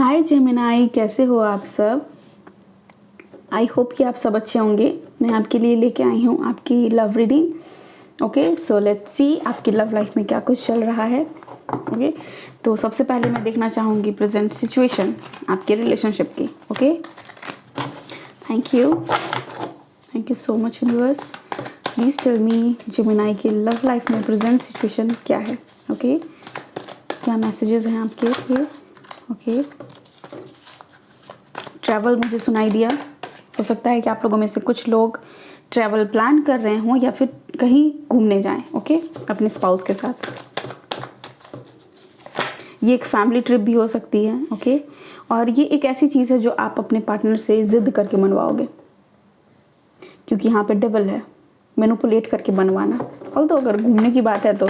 हाय Gemini, कैसे हो आप सब। आई होप कि आप सब अच्छे होंगे। मैं आपके लिए लेके आई हूँ आपकी love reading. Okay, so let's see आपकी लव लाइफ में क्या कुछ चल रहा है। ओके, तो सबसे पहले मैं देखना चाहूँगी प्रेजेंट सिचुएशन आपके रिलेशनशिप की। Okay, thank you so much universe. Please tell me Gemini की लव लाइफ में प्रेजेंट सिचुएशन क्या है। ओके, क्या मैसेजेस हैं आपके लिए। ओके, ट्रैवल मुझे सुनाई दिया। हो सकता है कि आप लोगों में से कुछ लोग ट्रैवल प्लान कर रहे हों या फिर कहीं घूमने जाएं। ओके, अपने स्पाउस के साथ। ये एक फैमिली ट्रिप भी हो सकती है। ओके, और ये एक ऐसी चीज़ है जो आप अपने पार्टनर से ज़िद करके मनवाओगे, क्योंकि यहाँ पे डबल है, मैनिपुलेट करके बनवाना। और तो अगर घूमने की बात है तो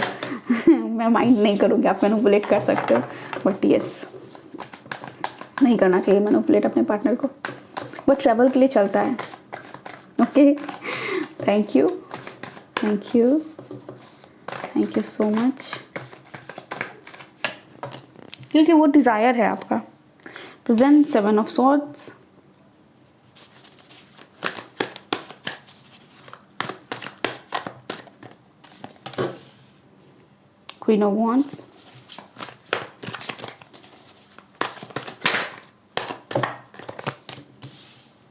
मैं माइंड नहीं करूँगी, आप मैनिपुलेट कर सकते हो, बट यस, नहीं करना चाहिए मैनिपुलेट अपने पार्टनर को। वो ट्रैवल के लिए चलता है। Okay, thank you so much, क्योंकि वो डिज़ायर है आपका। Present 7 of swords, queen of wands,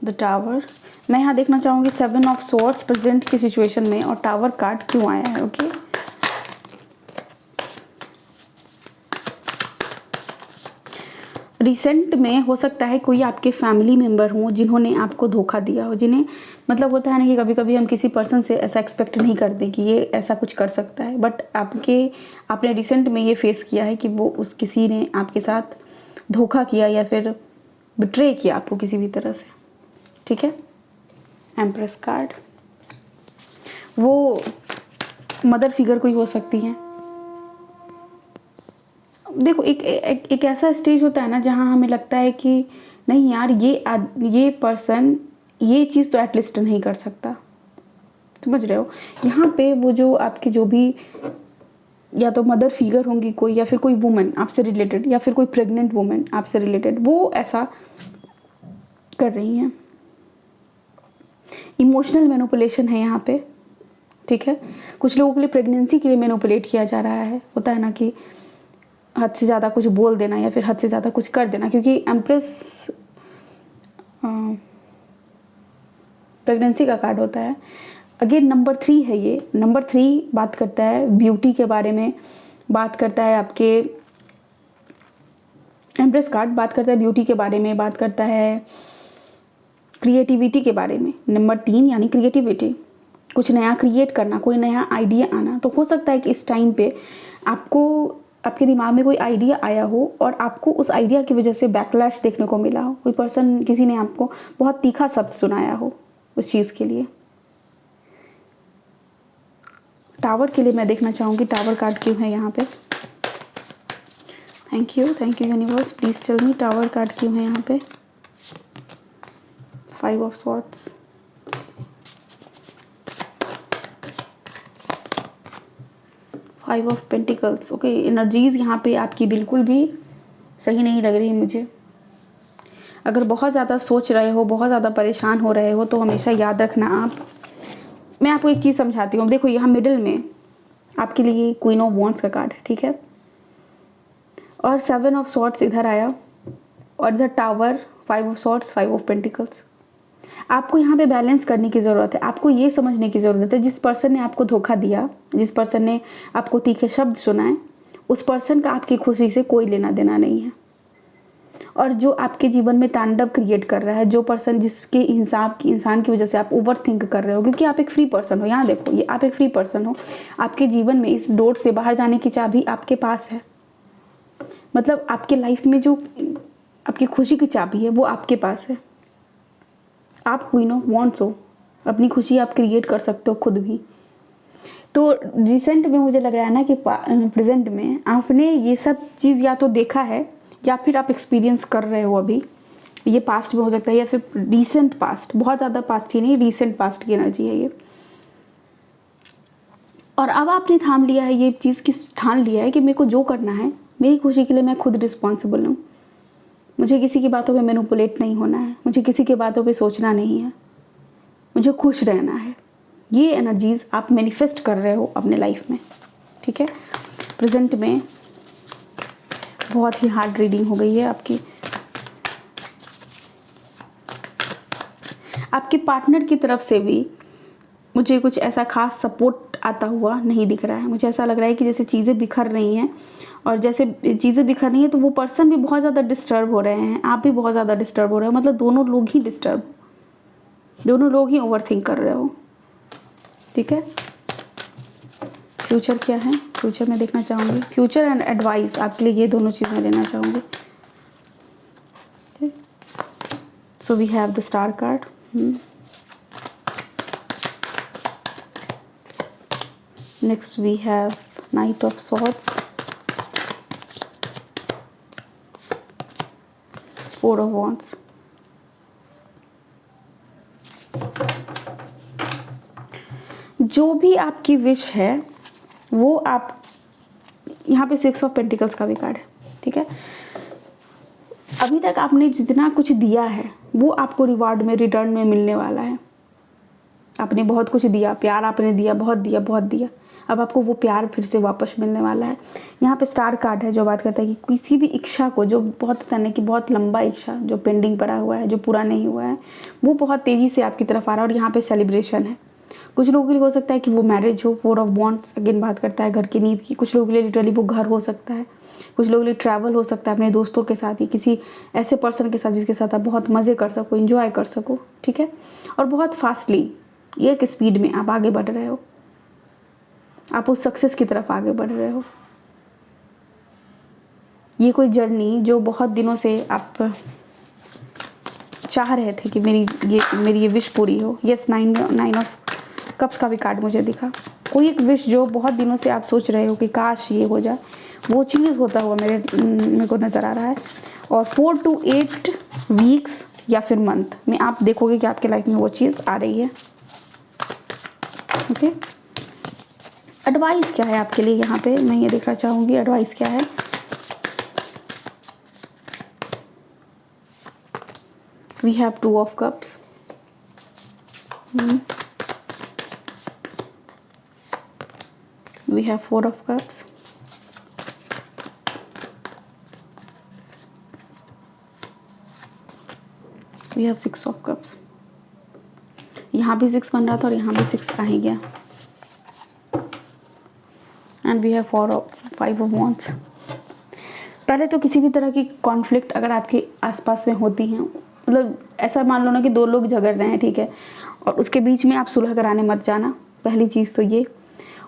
the tower. मैं यहाँ देखना चाहूँगी 7 ऑफ सॉर्ड्स प्रेजेंट की सिचुएशन में, और टावर कार्ड क्यों आया है। ओके, रिसेंट में हो सकता है कोई आपके फैमिली मेम्बर हों जिन्होंने आपको धोखा दिया हो, जिन्हें मतलब होता है ना कि कभी कभी हम किसी पर्सन से ऐसा एक्सपेक्ट नहीं करते कि ये ऐसा कुछ कर सकता है, बट आपने रिसेंट में ये फेस किया है कि वो उस किसी ने आपके साथ धोखा किया या फिर बिट्रे किया आपको किसी भी तरह से। ठीक है, एम्प्रेस कार्ड, वो मदर फिगर कोई हो सकती है। देखो, एक ऐसा स्टेज होता है ना जहाँ हमें लगता है कि नहीं यार, ये पर्सन ये चीज़ तो एटलीस्ट नहीं कर सकता। समझ रहे हो, यहाँ पे वो जो आपकी जो भी या तो मदर फिगर होंगी कोई, या फिर कोई वुमन आपसे रिलेटेड, या फिर कोई प्रेग्नेंट वुमन आपसे रिलेटेड, वो ऐसा कर रही हैं। इमोशनल मैनिपुलेशन है यहाँ पे। ठीक है, कुछ लोगों के लिए प्रेगनेंसी के लिए मैनिपुलेट किया जा रहा है। होता है ना कि हद से ज़्यादा कुछ बोल देना या फिर हद से ज़्यादा कुछ कर देना, क्योंकि एम्प्रेस प्रेगनेंसी का कार्ड होता है। अगेन नंबर 3 है ये। नंबर 3 बात करता है ब्यूटी के बारे में, बात करता है आपके एम्प्रेस कार्ड बात करता है ब्यूटी के बारे में, बात करता है क्रिएटिविटी के बारे में। नंबर 3 यानी क्रिएटिविटी, कुछ नया क्रिएट करना, कोई नया आइडिया आना। तो हो सकता है कि इस टाइम पे आपके दिमाग में कोई आइडिया आया हो और आपको उस आइडिया की वजह से बैकलैश देखने को मिला हो। कोई पर्सन, किसी ने आपको बहुत तीखा शब्द सुनाया हो उस चीज़ के लिए। टावर के लिए मैं देखना चाहूँगी टावर कार्ड क्यों है यहाँ पे। Thank you universe, please tell me tower card क्यों है यहाँ पे। 5 of swords, five of pentacles. Okay, energies यहाँ पे आपकी बिल्कुल भी सही नहीं लग रही मुझे। अगर बहुत ज़्यादा सोच रहे हो, बहुत ज़्यादा परेशान हो रहे हो, तो हमेशा याद रखना मैं आपको एक चीज़ समझाती हूँ। देखो, यहाँ मिडिल में आपके लिए क्वीन ऑफ वॉन्ड्स का कार्ड है। ठीक है, और 7 ऑफ सॉर्ड्स इधर आया, और इधर tower, 5 of swords, 5 of pentacles. आपको यहाँ पे बैलेंस करने की ज़रूरत है। आपको ये समझने की ज़रूरत है, जिस पर्सन ने आपको धोखा दिया, जिस पर्सन ने आपको तीखे शब्द सुनाए, उस पर्सन का आपकी खुशी से कोई लेना देना नहीं है। और जो आपके जीवन में तांडव क्रिएट कर रहा है, जो पर्सन जिसके इंसान की वजह से आप ओवर थिंक कर रहे हो, क्योंकि आप एक फ्री पर्सन हो। यहाँ देखो, ये आप एक फ्री पर्सन हो। आपके जीवन में इस डोर से बाहर जाने की चाबी आपके पास है। मतलब आपके लाइफ में जो आपकी खुशी की चाबी है वो आपके पास है। आप क्वीन ऑफ वॉन्ड्स हो, अपनी खुशी आप क्रिएट कर सकते हो खुद भी। तो रिसेंट में मुझे लग रहा है ना कि प्रेजेंट में आपने ये सब चीज़ या तो देखा है या फिर आप एक्सपीरियंस कर रहे हो अभी। ये पास्ट में हो सकता है या फिर रिसेंट पास्ट, बहुत ज़्यादा पास्ट ही नहीं, रिसेंट पास्ट की एनर्जी है ये। और अब आपने ठान लिया है ये चीज़, ठान लिया है कि मेरे को जो करना है, मेरी खुशी के लिए मैं खुद रिस्पॉन्सिबल हूँ। मुझे किसी की बातों पे मैनिपुलेट नहीं होना है, मुझे किसी की बातों पे सोचना नहीं है, मुझे खुश रहना है। ये एनर्जीज़ आप मैनिफेस्ट कर रहे हो अपने लाइफ में, ठीक है। प्रेजेंट में बहुत ही हार्ड रीडिंग हो गई है आपकी। आपके पार्टनर की तरफ से भी मुझे कुछ ऐसा खास सपोर्ट आता हुआ नहीं दिख रहा है। मुझे ऐसा लग रहा है कि जैसे चीज़ें बिखर रही हैं, और जैसे चीज़ें बिखर रही हैं तो वो पर्सन भी बहुत ज़्यादा डिस्टर्ब हो रहे हैं, आप भी बहुत ज़्यादा डिस्टर्ब हो रहे हो। मतलब दोनों लोग ही डिस्टर्ब, दोनों लोग ही ओवरथिंक कर रहे हो, ठीक है। फ्यूचर क्या है, फ्यूचर में देखना चाहूँगी। फ्यूचर एंड एडवाइस आपके लिए ये दोनों चीज़ें लेना चाहूँगी। So we have the star card. Next we have Knight of Swords, Four of Wands, जो भी आपकी विश है वो आप, यहाँ पे 6 ऑफ पेंटिकल्स का भी कार्ड है, ठीक है। अभी तक आपने जितना कुछ दिया है वो आपको रिवार्ड में, रिटर्न में मिलने वाला है। आपने बहुत कुछ दिया, प्यार आपने दिया, बहुत दिया, बहुत दिया। अब आपको वो प्यार फिर से वापस मिलने वाला है। यहाँ पे स्टार कार्ड है जो बात करता है कि किसी भी इच्छा को, जो बहुत तने की बहुत लंबा इच्छा जो पेंडिंग पड़ा हुआ है, जो पूरा नहीं हुआ है, वो बहुत तेज़ी से आपकी तरफ आ रहा है। और यहाँ पे सेलिब्रेशन है। कुछ लोगों के लिए हो सकता है कि वो मैरिज हो, 4 ऑफ वॉन्ड्स अगेन बात करता है घर की नींव की। कुछ लोगों के लिए लिटरली वो घर हो सकता है, कुछ लोगों के लिए ट्रैवल हो सकता है अपने दोस्तों के साथ, या किसी ऐसे पर्सन के साथ जिसके साथ आप बहुत मज़े कर सको, एंजॉय कर सको, ठीक है। और बहुत फास्टली एक स्पीड में आप आगे बढ़ रहे हो, आप उस सक्सेस की तरफ आगे बढ़ रहे हो। ये कोई जर्नी जो बहुत दिनों से आप चाह रहे थे कि मेरी ये विश पूरी हो। यस, 9 ऑफ कप्स का भी कार्ड मुझे दिखा। कोई एक विश जो बहुत दिनों से आप सोच रहे हो कि काश ये हो जाए, वो चीज़ होता हुआ मेरे को नज़र आ रहा है। और 4 to 8 वीक्स या फिर मंथ में आप देखोगे कि आपके लाइफ में वो चीज़ आ रही है, ओके। एडवाइस क्या है आपके लिए, यहाँ पे मैं ये देखना चाहूँगी एडवाइस क्या है। We have 2 of cups, we have 4 of cups, we have 6 of cups. यहाँ भी 6 बन रहा था और यहाँ भी 6 आ ही गया। And we have 5 of wands. पहले तो किसी भी तरह की कॉन्फ्लिक्ट अगर आपके आसपास में होती हैं, मतलब ऐसा मान लो ना कि 2 लोग झगड़ रहे हैं, ठीक है, और उसके बीच में आप सुलह कराने मत जाना, पहली चीज़ तो ये।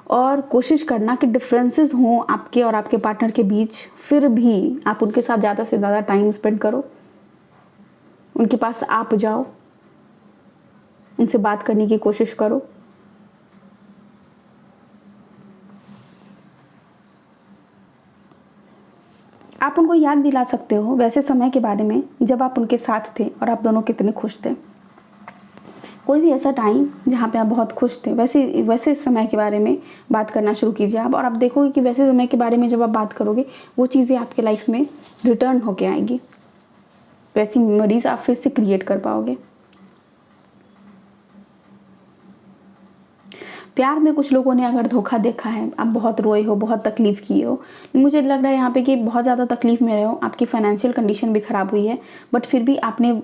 और कोशिश करना कि डिफरेंसेस हों आपके और आपके पार्टनर के बीच, फिर भी आप उनके साथ ज़्यादा से ज़्यादा टाइम स्पेंड करो, उनके पास आप जाओ, उनसे बात करने की कोशिश करो। आप उनको याद दिला सकते हो वैसे समय के बारे में जब आप उनके साथ थे और आप दोनों कितने खुश थे। कोई भी ऐसा टाइम जहाँ पे आप बहुत खुश थे, वैसे समय के बारे में बात करना शुरू कीजिए आप। और आप देखोगे कि वैसे समय के बारे में जब आप बात करोगे, वो चीज़ें आपके लाइफ में रिटर्न होके आएंगी, वैसी मेमोरीज आप फिर से क्रिएट कर पाओगे। प्यार में कुछ लोगों ने अगर धोखा देखा है, आप बहुत रोए हो, बहुत तकलीफ़ की हो, मुझे लग रहा है यहाँ पे कि बहुत ज़्यादा तकलीफ़ में रहे हो, आपकी फाइनेंशियल कंडीशन भी ख़राब हुई है, बट फिर भी आपने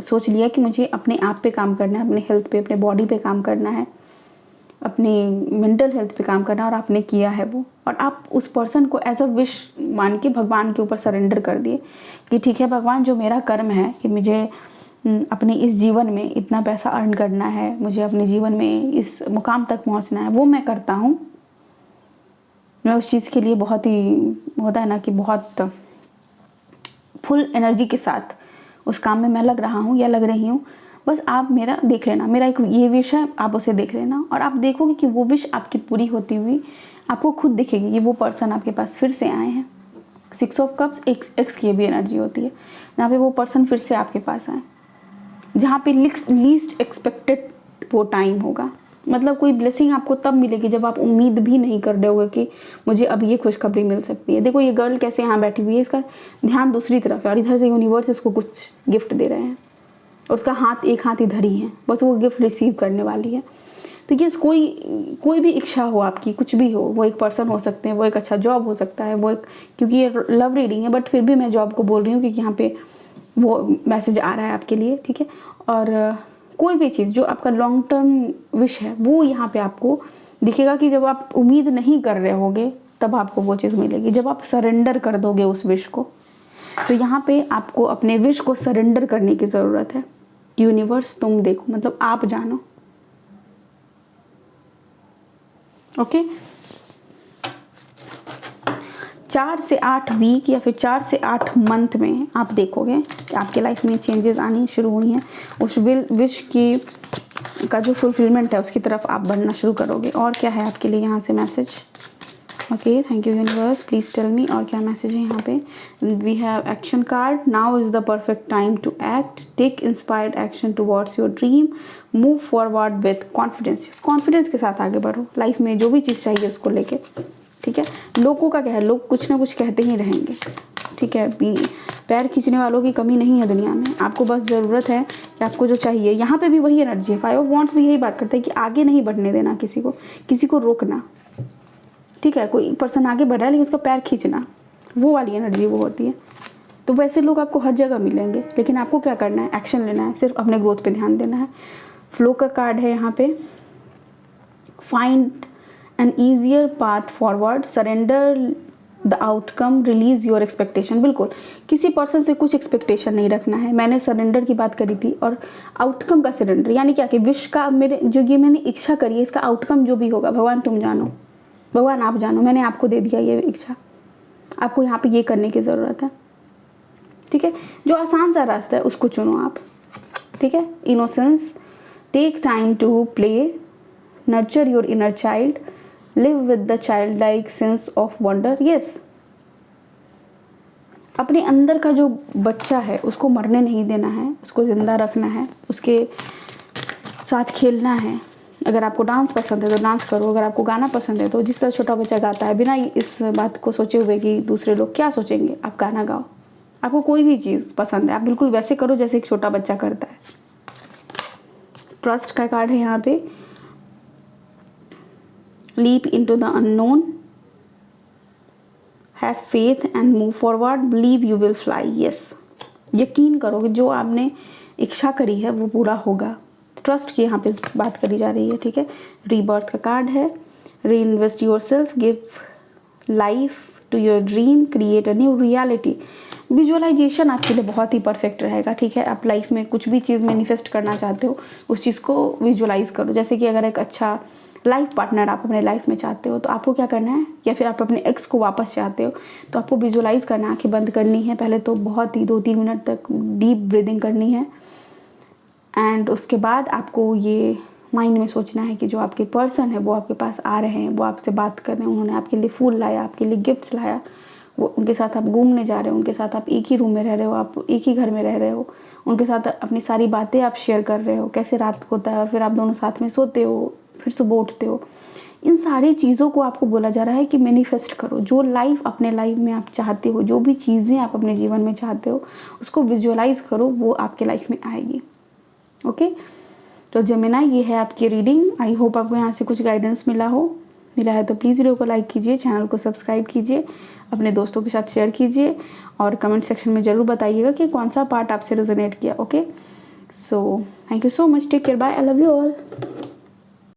सोच लिया कि मुझे अपने आप पे काम करना है, अपने हेल्थ पे, अपने बॉडी पे काम करना है, अपने मेंटल हेल्थ पे काम करना है, और आपने किया है वो। और आप उस पर्सन को एज अ विश मान के भगवान के ऊपर सरेंडर कर दिए कि ठीक है भगवान, जो मेरा कर्म है कि मुझे अपने इस जीवन में इतना पैसा अर्न करना है, मुझे अपने जीवन में इस मुकाम तक पहुंचना है, वो मैं करता हूँ। मैं उस चीज़ के लिए बहुत ही, होता है ना कि बहुत फुल एनर्जी के साथ उस काम में मैं लग रहा हूँ या लग रही हूँ। बस आप मेरा देख लेना, मेरा एक ये विश है, आप उसे देख लेना, और आप देखोगे कि वो विश आपकी पूरी होती हुई आपको खुद दिखेगी। ये वो पर्सन आपके पास फिर से आए हैं। 6 ऑफ कप्स एक्स की भी एनर्जी होती है, यहाँ पे वो पर्सन फिर से आपके पास आए, जहाँ पे लीस्ट एक्सपेक्टेड वो टाइम होगा, मतलब कोई ब्लेसिंग आपको तब मिलेगी जब आप उम्मीद भी नहीं कर रहे होगे कि मुझे अब ये खुशखबरी मिल सकती है। देखो ये गर्ल कैसे यहाँ बैठी हुई है, इसका ध्यान दूसरी तरफ है और इधर से यूनिवर्स इसको कुछ गिफ्ट दे रहे हैं और उसका हाथ एक हाथ इधर ही है, बस वो गिफ्ट रिसीव करने वाली है। तो ये कोई भी इच्छा हो आपकी, कुछ भी हो, वो एक पर्सन हो सकते हैं, वो एक अच्छा जॉब हो सकता है, वो एक, क्योंकि ये लव रीडिंग है बट फिर भी मैं जॉब को बोल रही हूँ क्योंकि यहाँ पे वो मैसेज आ रहा है आपके लिए, ठीक है। और कोई भी चीज़ जो आपका लॉन्ग टर्म विश है वो यहाँ पे आपको दिखेगा कि जब आप उम्मीद नहीं कर रहे होगे तब आपको वो चीज़ मिलेगी, जब आप सरेंडर कर दोगे उस विश को। तो यहाँ पे आपको अपने विश को सरेंडर करने की ज़रूरत है। यूनिवर्स तुम देखो, मतलब आप जानो। ओके 4 से 8 वीक या फिर 4 से 8 मंथ में आप देखोगे कि आपके लाइफ में चेंजेस आनी शुरू हुई हैं। उस विश की का जो फुलफिलमेंट है उसकी तरफ आप बढ़ना शुरू करोगे। और क्या है आपके लिए यहाँ से message? Okay thank you universe, please tell me और क्या मैसेज है यहाँ पे। We have action card, now is the perfect time to act, take inspired action towards your dream, move forward with confidence. Confidence के साथ आगे बढ़ो life में, जो भी चीज़ चाहिए उसको लेके, ठीक है। लोगों का क्या है, लोग कुछ ना कुछ कहते ही रहेंगे, ठीक है। पैर खींचने वालों की कमी नहीं है दुनिया में, आपको बस ज़रूरत है कि आपको जो चाहिए। यहाँ पे भी वही एनर्जी है, 5 ऑफ वॉन्ड्स भी यही बात करते हैं कि आगे नहीं बढ़ने देना किसी को रोकना, ठीक है। कोई पर्सन आगे बढ़ रहा है लेकिन उसका पैर खींचना, वो वाली एनर्जी वो होती है। तो वैसे लोग आपको हर जगह मिलेंगे, लेकिन आपको क्या करना है, एक्शन लेना है, सिर्फ अपने ग्रोथ पे ध्यान देना है। फ्लो का कार्ड है यहाँ पे, find N easier path forward, surrender the outcome, release your expectation. बिल्कुल किसी पर्सन से कुछ एक्सपेक्टेशन नहीं रखना है। मैंने सरेंडर की बात करी थी और आउटकम का सरेंडर, यानी क्या कि विश का मेरे जो ये मैंने इच्छा करी है इसका आउटकम जो भी होगा भगवान तुम जानो, भगवान आप जानो, मैंने आपको दे दिया ये इच्छा, आपको यहाँ पे ये करने की ज़रूरत है, ठीक है। जो आसान सा रास्ता है उसको चुनो आप, ठीक है। Innocence, take time to play, nurture your inner child, live with the child like sense of wonder. Yes, अपने अंदर का जो बच्चा है उसको मरने नहीं देना है, उसको ज़िंदा रखना है, उसके साथ खेलना है। अगर आपको डांस पसंद है तो डांस करो, अगर आपको गाना पसंद है तो जिस तरह छोटा बच्चा गाता है बिना इस बात को सोचे हुए कि दूसरे लोग क्या सोचेंगे, आप गाना गाओ। आपको कोई भी चीज़ पसंद है आप बिल्कुल वैसे करो जैसे एक छोटा बच्चा करता है। ट्रस्ट का कार्ड है यहाँ पे, leap into the unknown, have faith and move forward, believe you will fly. Yes, यकीन करो कि जो आपने इच्छा करी है वो पूरा होगा। ट्रस्ट की यहाँ पे बात करी जा रही है, ठीक है। रीबर्थ का कार्ड है, reinvest yourself, give life to your dream, create a new reality. Visualisation आपके लिए बहुत ही परफेक्ट रहेगा, ठीक है। आप लाइफ में कुछ भी चीज़ मैनिफेस्ट करना चाहते हो उस चीज़ को विजुअलाइज करो। जैसे कि अगर एक अच्छा लाइफ पार्टनर आप अपने लाइफ में चाहते हो तो आपको क्या करना है, या फिर आप अपने एक्स को वापस चाहते हो तो आपको विजुअलाइज करना, आंखें बंद करनी है पहले तो, बहुत ही 2-3 मिनट तक डीप ब्रीदिंग करनी है। एंड उसके बाद आपको ये माइंड में सोचना है कि जो आपके पर्सन है वो आपके पास आ रहे हैं, वो आपसे बात कर रहे हैं, उन्होंने आपके लिए फूल लाया, आपके लिए गिफ्ट्स लाया, वो उनके साथ आप घूमने जा रहे हो, उनके साथ आप एक ही रूम में रह रहे हो, आप एक ही घर में रह रहे हो, उनके साथ अपनी सारी बातें आप शेयर कर रहे हो, कैसे रात को होता है और फिर आप दोनों साथ में सोते हो, फिर सुबह उठते हो। इन सारी चीज़ों को आपको बोला जा रहा है कि मैनिफेस्ट करो। जो लाइफ अपने लाइफ में आप चाहते हो, जो भी चीज़ें आप अपने जीवन में चाहते हो उसको विजुअलाइज करो, वो आपके लाइफ में आएगी। ओके, तो जेमिनी ये है आपकी रीडिंग। आई होप आपको यहाँ से कुछ गाइडेंस मिला है तो प्लीज़ वीडियो को लाइक कीजिए, चैनल को सब्सक्राइब कीजिए, अपने दोस्तों के साथ शेयर कीजिए और कमेंट सेक्शन में ज़रूर बताइएगा कि कौन सा पार्ट आपसे रेजोनेट किया। Okay, so thank you so much, take care, bye, I love you all.